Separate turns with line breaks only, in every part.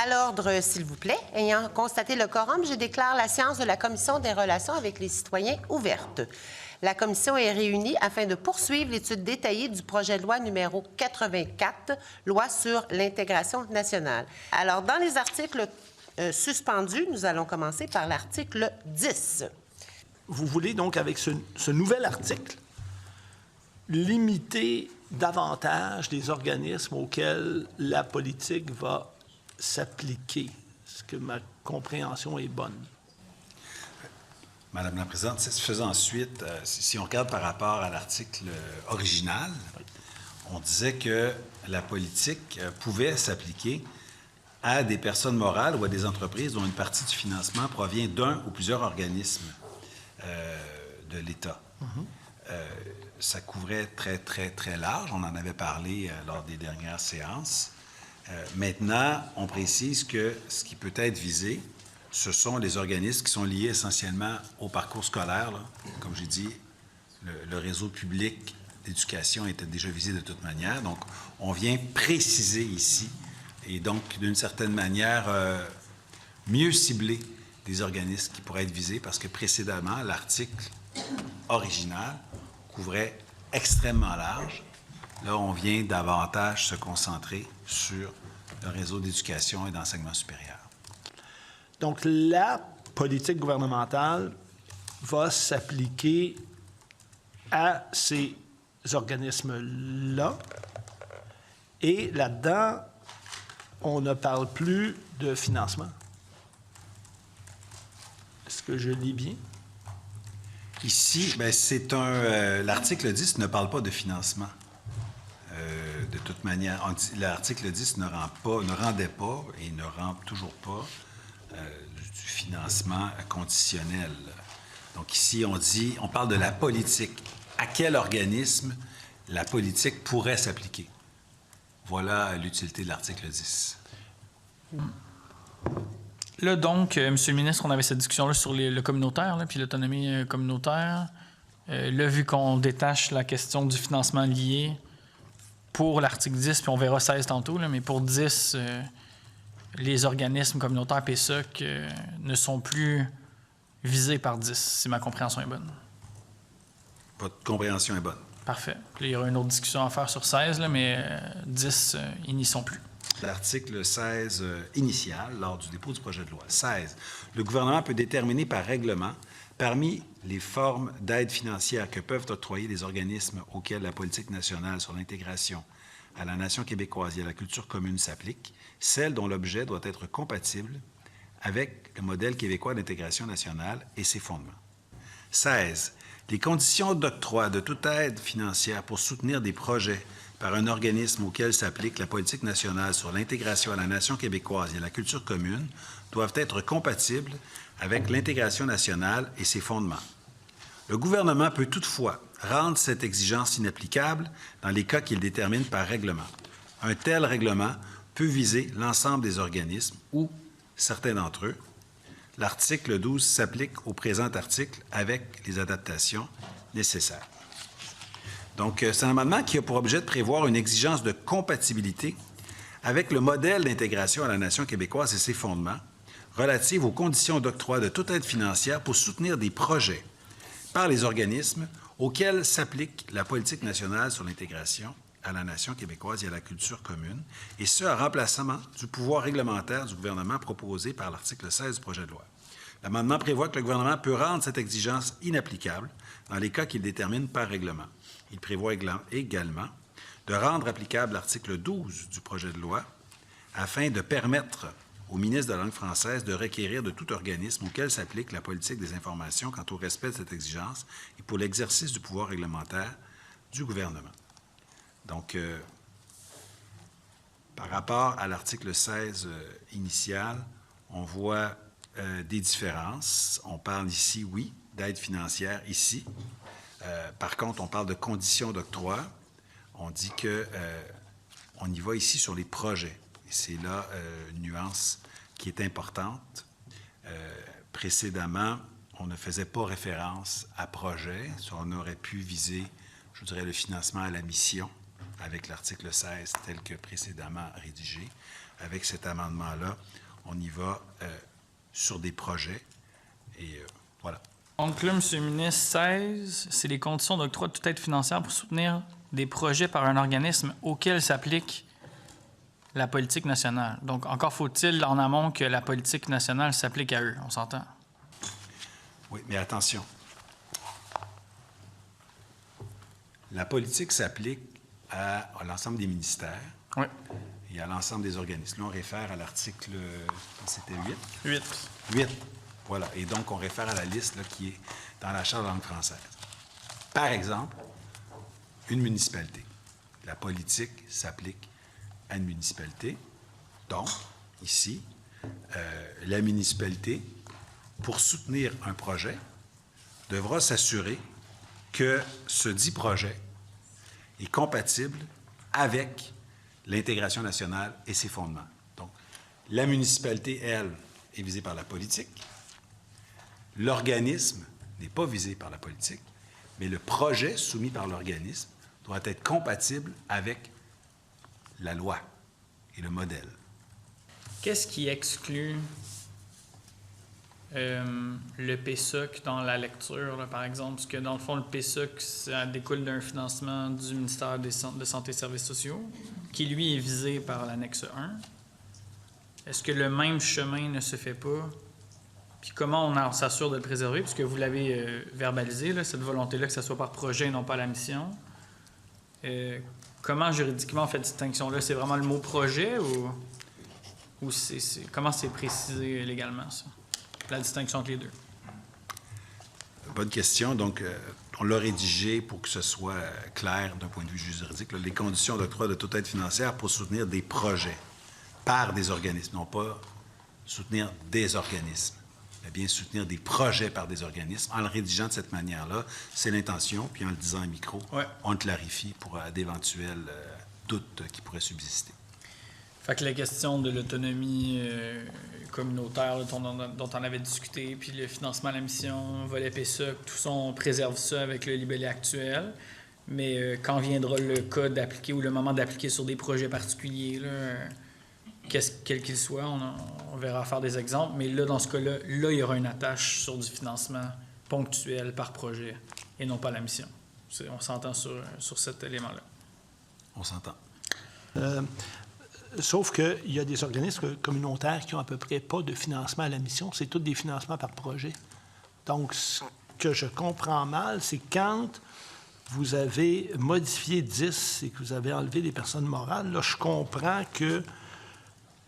À l'ordre, s'il vous plaît. Ayant constaté le quorum, je déclare la séance de la Commission des relations avec les citoyens ouverte. La commission est réunie afin de poursuivre l'étude détaillée du projet de loi numéro 84, loi sur l'intégration nationale. Alors, dans les articles suspendus, nous allons commencer par l'article 10.
Vous voulez donc, avec ce nouvel article, limiter davantage les organismes auxquels la politique va s'appliquer. Est-ce que ma compréhension est bonne?
Madame la Présidente, faisant suite, si on regarde par rapport à l'article original, on disait que la politique pouvait s'appliquer à des personnes morales ou à des entreprises dont une partie du financement provient d'un ou plusieurs organismes de l'État. Ça couvrait très, très, très large. On en avait parlé lors des dernières séances. Maintenant, on précise que ce qui peut être visé, ce sont les organismes qui sont liés essentiellement au parcours scolaire. Là. Comme j'ai dit, le réseau public d'éducation était déjà visé de toute manière. Donc, on vient préciser ici et donc, d'une certaine manière, mieux cibler des organismes qui pourraient être visés parce que précédemment, l'article original couvrait extrêmement large. Là, on vient davantage se concentrer sur le réseau d'éducation et d'enseignement supérieur.
Donc, la politique gouvernementale va s'appliquer à ces organismes-là. Et là-dedans, on ne parle plus de financement. Est-ce que je lis bien?
Ici, bien, c'est un... l'article 10 ne parle pas de financement. De toute manière, l'article 10 ne rendait pas et ne rend toujours pas du financement conditionnel. Donc ici, on parle de la politique. À quel organisme la politique pourrait s'appliquer? Voilà l'utilité de l'article 10.
Là, donc, Monsieur le ministre, on avait cette discussion-là sur le communautaire, là, puis l'autonomie communautaire. Là, vu qu'on détache la question du financement lié pour l'article 10, puis on verra 16 tantôt, là, mais pour 10, les organismes communautaires PSOC ne sont plus visés par 10, si ma compréhension est bonne.
Votre compréhension est bonne.
Parfait. Puis là, il y aura une autre discussion à faire sur 16, là, mais 10, ils n'y sont plus.
L'article 16 initial, lors du dépôt du projet de loi. 16. Le gouvernement peut déterminer par règlement, parmi les formes d'aide financière que peuvent octroyer les organismes auxquels la politique nationale sur l'intégration à la nation québécoise et à la culture commune s'applique, celle dont l'objet doit être compatible avec le modèle québécois d'intégration nationale et ses fondements. 16. Les conditions d'octroi de toute aide financière pour soutenir des projets par un organisme auquel s'applique la politique nationale sur l'intégration à la nation québécoise et à la culture commune doivent être compatibles avec l'intégration nationale et ses fondements. Le gouvernement peut toutefois rendre cette exigence inapplicable dans les cas qu'il détermine par règlement. Un tel règlement peut viser l'ensemble des organismes ou certains d'entre eux. L'article 12 s'applique au présent article avec les adaptations nécessaires. Donc, c'est un amendement qui a pour objet de prévoir une exigence de compatibilité avec le modèle d'intégration à la nation québécoise et ses fondements relative aux conditions d'octroi de toute aide financière pour soutenir des projets par les organismes auxquels s'applique la politique nationale sur l'intégration à la nation québécoise et à la culture commune, et ce, en remplacement du pouvoir réglementaire du gouvernement proposé par l'article 16 du projet de loi. L'amendement prévoit que le gouvernement peut rendre cette exigence inapplicable dans les cas qu'il détermine par règlement. Il prévoit également de rendre applicable l'article 12 du projet de loi afin de permettre au ministre de la langue française de requérir de tout organisme auquel s'applique la politique des informations quant au respect de cette exigence et pour l'exercice du pouvoir réglementaire du gouvernement. Donc, par rapport à l'article 16 initial, on voit des différences. On parle ici, oui, d'aide financière ici. Par contre, on parle de conditions d'octroi. On dit qu'on y va ici sur les projets. Et c'est là une nuance qui est importante. Précédemment, on ne faisait pas référence à projet. On aurait pu viser, je dirais, le financement à la mission avec l'article 16 tel que précédemment rédigé. avec cet amendement-là, on y va sur des projets. Et voilà.
Donc là, M. le ministre, 16, c'est les conditions d'octroi de toute aide financière pour soutenir des projets par un organisme auquel s'applique la politique nationale. Donc, encore faut-il en amont que la politique nationale s'applique à eux. On s'entend?
Oui, mais attention. La politique s'applique à l'ensemble des ministères
Oui.
et à l'ensemble des organismes. Là, on réfère à l'article, c'était 8?
8.
8. Voilà. Et donc, on réfère à la liste là, qui est dans la Charte de langue française. Par exemple, une municipalité. La politique s'applique à une municipalité. Donc, ici, la municipalité, pour soutenir un projet, devra s'assurer que ce dit projet est compatible avec l'intégration nationale et ses fondements. Donc, la municipalité, elle, est visée par la politique. L'organisme n'est pas visé par la politique, mais le projet soumis par l'organisme doit être compatible avec la loi et le modèle.
Qu'est-ce qui exclut le PSOC dans la lecture, là, par exemple? Parce que dans le fond, le PSOC, ça découle d'un financement du ministère de Santé et Services sociaux, qui lui est visé par l'annexe 1. Est-ce que le même chemin ne se fait pas? Puis comment on s'assure de le préserver? Puisque vous l'avez verbalisé, là, cette volonté-là, que ce soit par projet et non pas la mission. Comment juridiquement on fait cette distinction-là? C'est vraiment le mot projet ou comment c'est précisé légalement, ça? La distinction entre les deux.
Bonne question. Donc, on l'a rédigé pour que ce soit clair d'un point de vue juridique. Là, les conditions d'octroi de toute aide financière pour soutenir des projets par des organismes, non pas soutenir des organismes, mais bien soutenir des projets par des organismes. En le rédigeant de cette manière-là, c'est l'intention, puis en le disant à micro, on le clarifie pour d'éventuels doutes qui pourraient subsister.
Fait que la question de l'autonomie communautaire là, dont on avait discuté, puis le financement à la mission, volet PSOC, tout ça, on préserve ça avec le libellé actuel. Mais quand viendra le cas d'appliquer ou le moment d'appliquer sur des projets particuliers, là, quel qu'il soit, on verra faire des exemples. Mais là, dans ce cas-là, il y aura une attache sur du financement ponctuel par projet et non pas la mission. On s'entend sur cet élément-là.
On s'entend.
Sauf qu'il y a des organismes communautaires qui ont à peu près pas de financement à la mission. C'est tous des financements par projet. Donc, ce que je comprends mal, c'est quand vous avez modifié 10 et que vous avez enlevé les personnes morales, là, je comprends que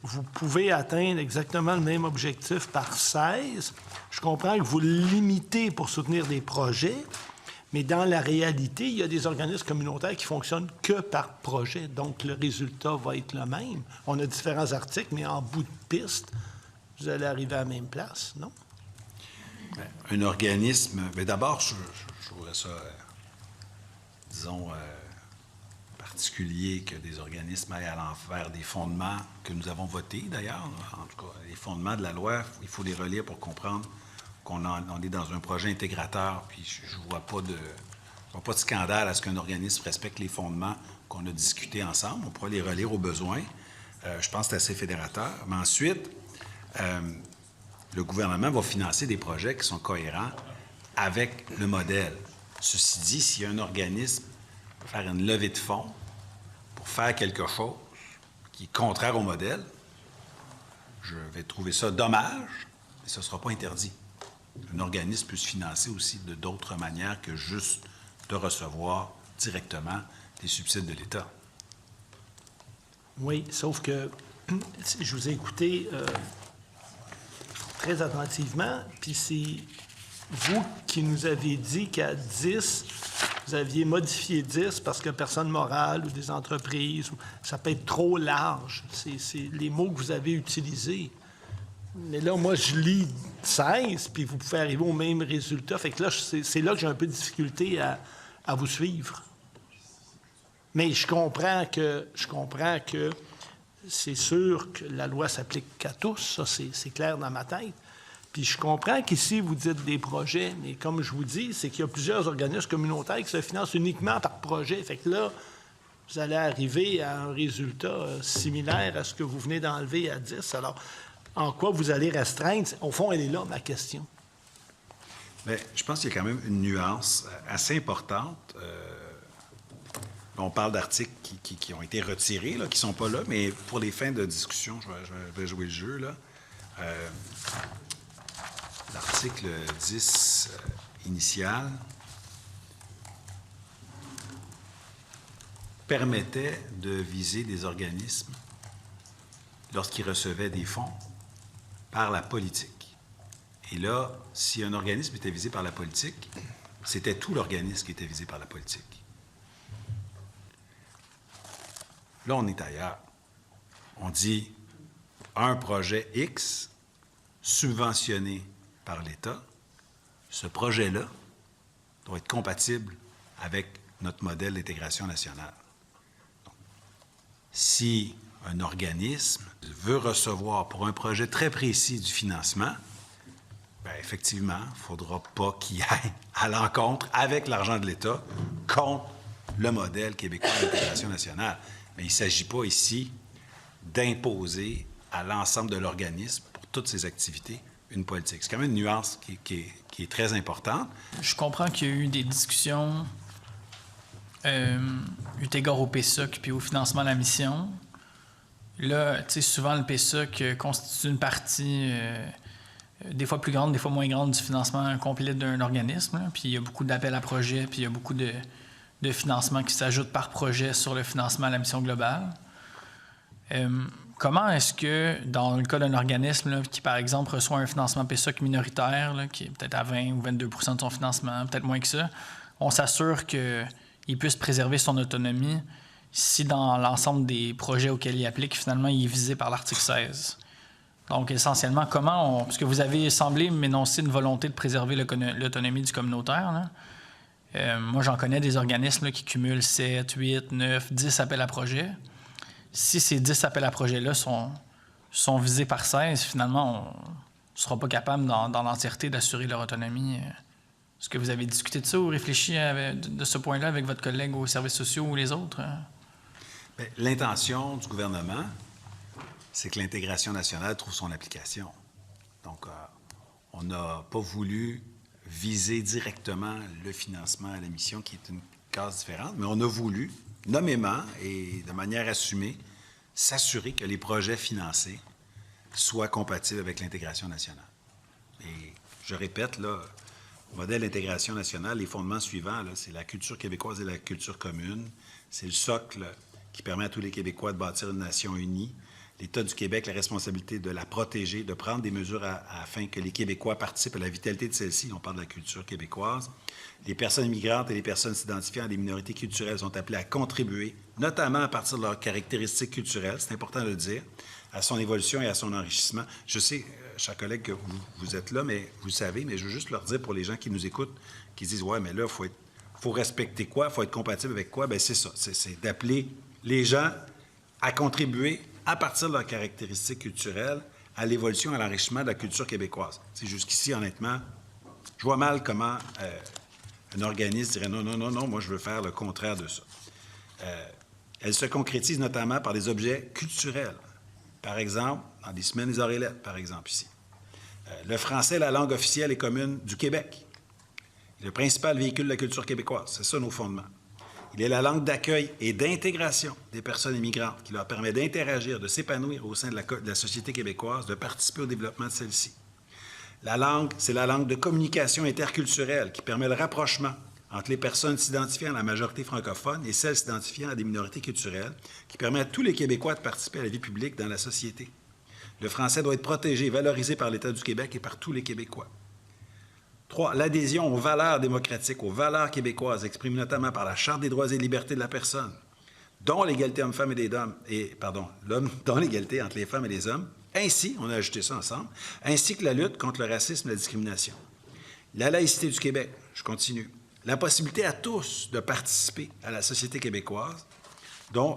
vous pouvez atteindre exactement le même objectif par 16. Je comprends que vous le limitez pour soutenir des projets, mais dans la réalité, il y a des organismes communautaires qui fonctionnent que par projet. Donc, le résultat va être le même. On a différents articles, mais en bout de piste, vous allez arriver à la même place, non?
Un organisme... Mais d'abord, je trouverais ça, disons, particulier que des organismes aillent à l'envers des fondements que nous avons votés, d'ailleurs. En tout cas, les fondements de la loi, il faut les relire pour comprendre qu'on est dans un projet intégrateur, puis je ne vois pas de scandale à ce qu'un organisme respecte les fondements qu'on a discutés ensemble. On pourra les relire au besoin. Je pense que c'est assez fédérateur. Mais ensuite, le gouvernement va financer des projets qui sont cohérents avec le modèle. Ceci dit, s'il y a un organisme qui va faire une levée de fonds pour faire quelque chose qui est contraire au modèle, je vais trouver ça dommage, mais ce ne sera pas interdit. Un organisme peut se financer aussi de d'autres manières que juste de recevoir directement des subsides de l'État.
Oui, sauf que je vous ai écouté très attentivement, puis c'est vous qui nous avez dit qu'à 10, vous aviez modifié 10 parce que personne morale ou des entreprises, ça peut être trop large. C'est les mots que vous avez utilisés. Mais là, moi, je lis 16, puis vous pouvez arriver au même résultat. Fait que là, c'est là que j'ai un peu de difficulté à vous suivre. Mais je comprends que c'est sûr que la loi s'applique qu'à tous. Ça, c'est clair dans ma tête. Puis je comprends qu'ici, vous dites des projets, mais comme je vous dis, c'est qu'il y a plusieurs organismes communautaires qui se financent uniquement par projet. Fait que là, vous allez arriver à un résultat similaire à ce que vous venez d'enlever à 10. Alors, en quoi vous allez restreindre? Au fond, elle est là, ma question.
Bien, je pense qu'il y a quand même une nuance assez importante. On parle d'articles qui ont été retirés, là, qui ne sont pas là, mais pour les fins de discussion, je vais jouer le jeu. Là. L'article 10 initial permettait de viser des organismes lorsqu'ils recevaient des fonds par la politique. Et là, si un organisme était visé par la politique, c'était tout l'organisme qui était visé par la politique. Là, on est ailleurs. On dit un projet X subventionné par l'État, ce projet-là doit être compatible avec notre modèle d'intégration nationale. Donc, si un organisme veut recevoir pour un projet très précis du financement, bien, effectivement, il ne faudra pas qu'il aille à l'encontre avec l'argent de l'État contre le modèle québécois d'intégration nationale. Mais il ne s'agit pas ici d'imposer à l'ensemble de l'organisme, pour toutes ses activités, une politique. C'est quand même une nuance qui est très importante.
Je comprends qu'il y a eu des discussions eu égard au PSOC puis au financement de la mission. Là, tu sais, souvent, le PSOC constitue une partie des fois plus grande, des fois moins grande du financement complet d'un organisme. Là. Puis il y a beaucoup d'appels à projets, puis il y a beaucoup de financement qui s'ajoutent par projet sur le financement à la mission globale. Comment est-ce que, dans le cas d'un organisme là, qui, par exemple, reçoit un financement PSOC minoritaire, là, qui est peut-être à 20 ou 22 % de son financement, peut-être moins que ça, on s'assure qu'il puisse préserver son autonomie si, dans l'ensemble des projets auxquels il applique, finalement, il est visé par l'article 16? Donc, essentiellement, parce que vous avez semblé m'énoncer une volonté de préserver l'autonomie du communautaire, là. Moi, j'en connais des organismes là, qui cumulent 7, 8, 9, 10 appels à projets. Si ces 10 appels à projets-là sont visés par 16, finalement, on ne sera pas capable dans l'entièreté d'assurer leur autonomie. Est-ce que vous avez discuté de ça ou réfléchi de ce point-là avec votre collègue aux services sociaux ou les autres?
Bien, l'intention du gouvernement, c'est que l'intégration nationale trouve son application. Donc, on n'a pas voulu viser directement le financement à la mission, qui est une case différente, mais on a voulu, nommément et de manière assumée, s'assurer que les projets financés soient compatibles avec l'intégration nationale. Et je répète, là, le modèle d'intégration nationale, les fondements suivants, là, c'est la culture québécoise et la culture commune. C'est le socle qui permet à tous les Québécois de bâtir une nation unie. L'État du Québec, la responsabilité de la protéger, de prendre des mesures afin que les Québécois participent à la vitalité de celle-ci. On parle de la culture québécoise. Les personnes immigrantes et les personnes s'identifiant à des minorités culturelles sont appelées à contribuer, notamment à partir de leurs caractéristiques culturelles, c'est important de le dire, à son évolution et à son enrichissement. Je sais, chers collègues, que vous êtes là, mais vous le savez, mais je veux juste leur dire pour les gens qui nous écoutent, qui disent « Ouais, mais là, il faut respecter quoi? Il faut être compatible avec quoi? » Bien, c'est ça. C'est d'appeler les gens à contribuer à partir de leurs caractéristiques culturelles, à l'évolution, à l'enrichissement de la culture québécoise. C'est jusqu'ici, honnêtement, je vois mal comment un organisme dirait non, moi, je veux faire le contraire de ça. Elle se concrétise notamment par des objets culturels. Par exemple, dans les semaines des Oreillettes, par exemple, ici. Le français est la langue officielle et commune du Québec. Le principal véhicule de la culture québécoise. C'est ça, nos fondements. Il est la langue d'accueil et d'intégration des personnes immigrantes qui leur permet d'interagir, de s'épanouir au sein de la société québécoise, de participer au développement de celle-ci. La langue, c'est la langue de communication interculturelle qui permet le rapprochement entre les personnes s'identifiant à la majorité francophone et celles s'identifiant à des minorités culturelles, qui permet à tous les Québécois de participer à la vie publique dans la société. Le français doit être protégé et valorisé par l'État du Québec et par tous les Québécois. 3. L'adhésion aux valeurs démocratiques, aux valeurs québécoises, exprimées notamment par la Charte des droits et libertés de la personne, dont l'égalité homme-femme dont l'égalité entre les femmes et les hommes, ainsi, on a ajouté ça ensemble, ainsi que la lutte contre le racisme et la discrimination. La laïcité du Québec, je continue. La possibilité à tous de participer à la société québécoise, dont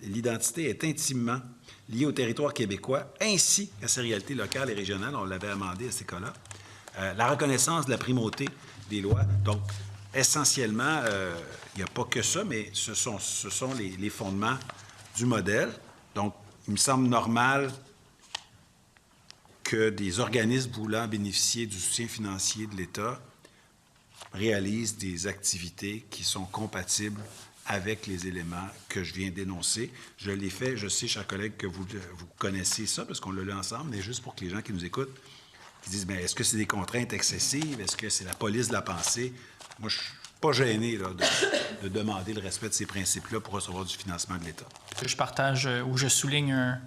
l'identité est intimement liée au territoire québécois, ainsi qu'à ses réalités locales et régionales, on l'avait amendé à ces cas-là. La reconnaissance de la primauté des lois. Donc, essentiellement, il n'y a pas que ça, mais ce sont les fondements du modèle. Donc, il me semble normal que des organismes voulant bénéficier du soutien financier de l'État réalisent des activités qui sont compatibles avec les éléments que je viens d'énoncer. Je l'ai fait, je sais, chers collègues, que vous connaissez ça, parce qu'on l'a lu ensemble, mais juste pour que les gens qui nous écoutent, qui disent, bien, est-ce que c'est des contraintes excessives? Est-ce que c'est la police de la pensée? Moi, je ne suis pas gêné là, de demander le respect de ces principes-là pour recevoir du financement de l'État.
Je partage ou je souligne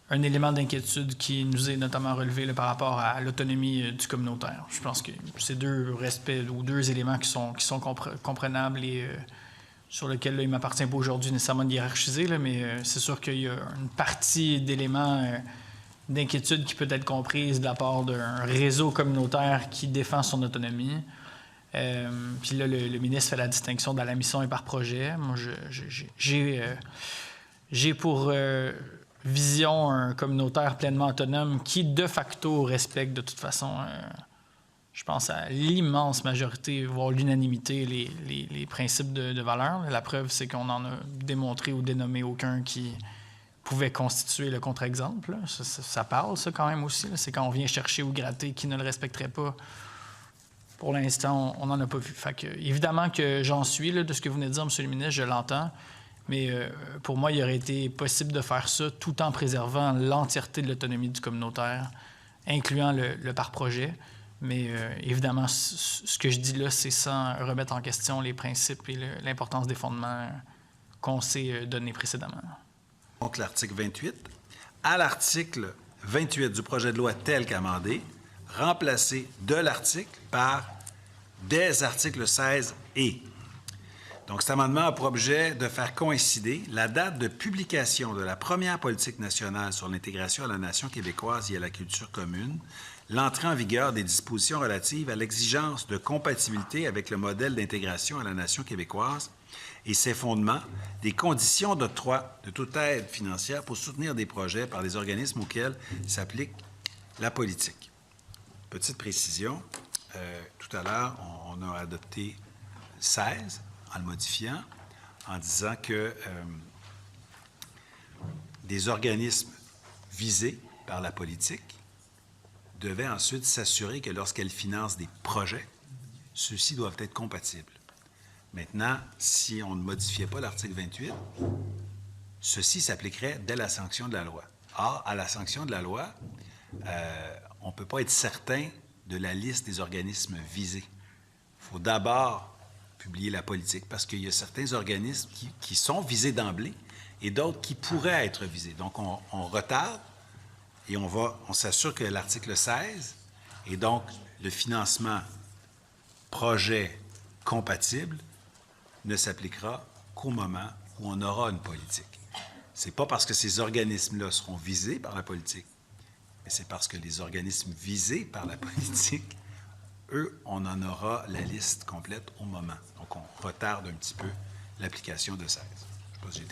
un élément d'inquiétude qui nous est notamment relevé là, par rapport à l'autonomie du communautaire. Je pense que c'est deux respects ou deux éléments qui sont comprenables et sur lesquels là, il ne m'appartient pas aujourd'hui nécessairement de hiérarchiser, là, mais c'est sûr qu'il y a une partie d'éléments d'inquiétude qui peut être comprise de la part d'un réseau communautaire qui défend son autonomie. Puis là, le ministre fait la distinction dans la mission et par projet. Moi, j'ai pour vision un communautaire pleinement autonome qui, de facto, respecte de toute façon, je pense à l'immense majorité, voire l'unanimité, les principes de valeur. La preuve, c'est qu'on n'en a démontré ou dénommé aucun qui pouvait constituer le contre-exemple. Ça parle, ça, quand même aussi. C'est quand on vient chercher ou gratter qui ne le respecterait pas. Pour l'instant, on n'en a pas vu. Fait que, évidemment que j'en suis, là, de ce que vous venez de dire, M. le ministre, je l'entends. Mais pour moi, il aurait été possible de faire ça tout en préservant l'entièreté de l'autonomie du communautaire, incluant le par-projet. Mais évidemment, ce que je dis là, c'est sans remettre en question les principes et l'importance des fondements qu'on s'est donnés précédemment.
Donc, l'article 28. À l'article 28 du projet de loi tel qu'amendé, remplacer de l'article par des articles 16 et. Donc, cet amendement a pour objet de faire coïncider la date de publication de la première politique nationale sur l'intégration à la nation québécoise et à la culture commune, l'entrée en vigueur des dispositions relatives à l'exigence de compatibilité avec le modèle d'intégration à la nation québécoise et ses fondements, des conditions d'octroi de toute aide financière pour soutenir des projets par des organismes auxquels s'applique la politique. Petite précision, tout à l'heure, on a adopté 16 en le modifiant, en disant que des organismes visés par la politique devaient ensuite s'assurer que lorsqu'elles financent des projets, ceux-ci doivent être compatibles. Maintenant, si on ne modifiait pas l'article 28, ceci s'appliquerait dès la sanction de la loi. Or, à la sanction de la loi, on ne peut pas être certain de la liste des organismes visés. Il faut d'abord publier la politique parce qu'il y a certains organismes qui sont visés d'emblée et d'autres qui pourraient être visés. Donc, on retarde et on s'assure que l'article 16 et donc le financement projet compatible ne s'appliquera qu'au moment où on aura une politique. Ce n'est pas parce que ces organismes-là seront visés par la politique, mais c'est parce que les organismes visés par la politique, eux, on en aura la liste complète au moment. Donc, on retarde un petit peu l'application de 16. Je sais pas si j'ai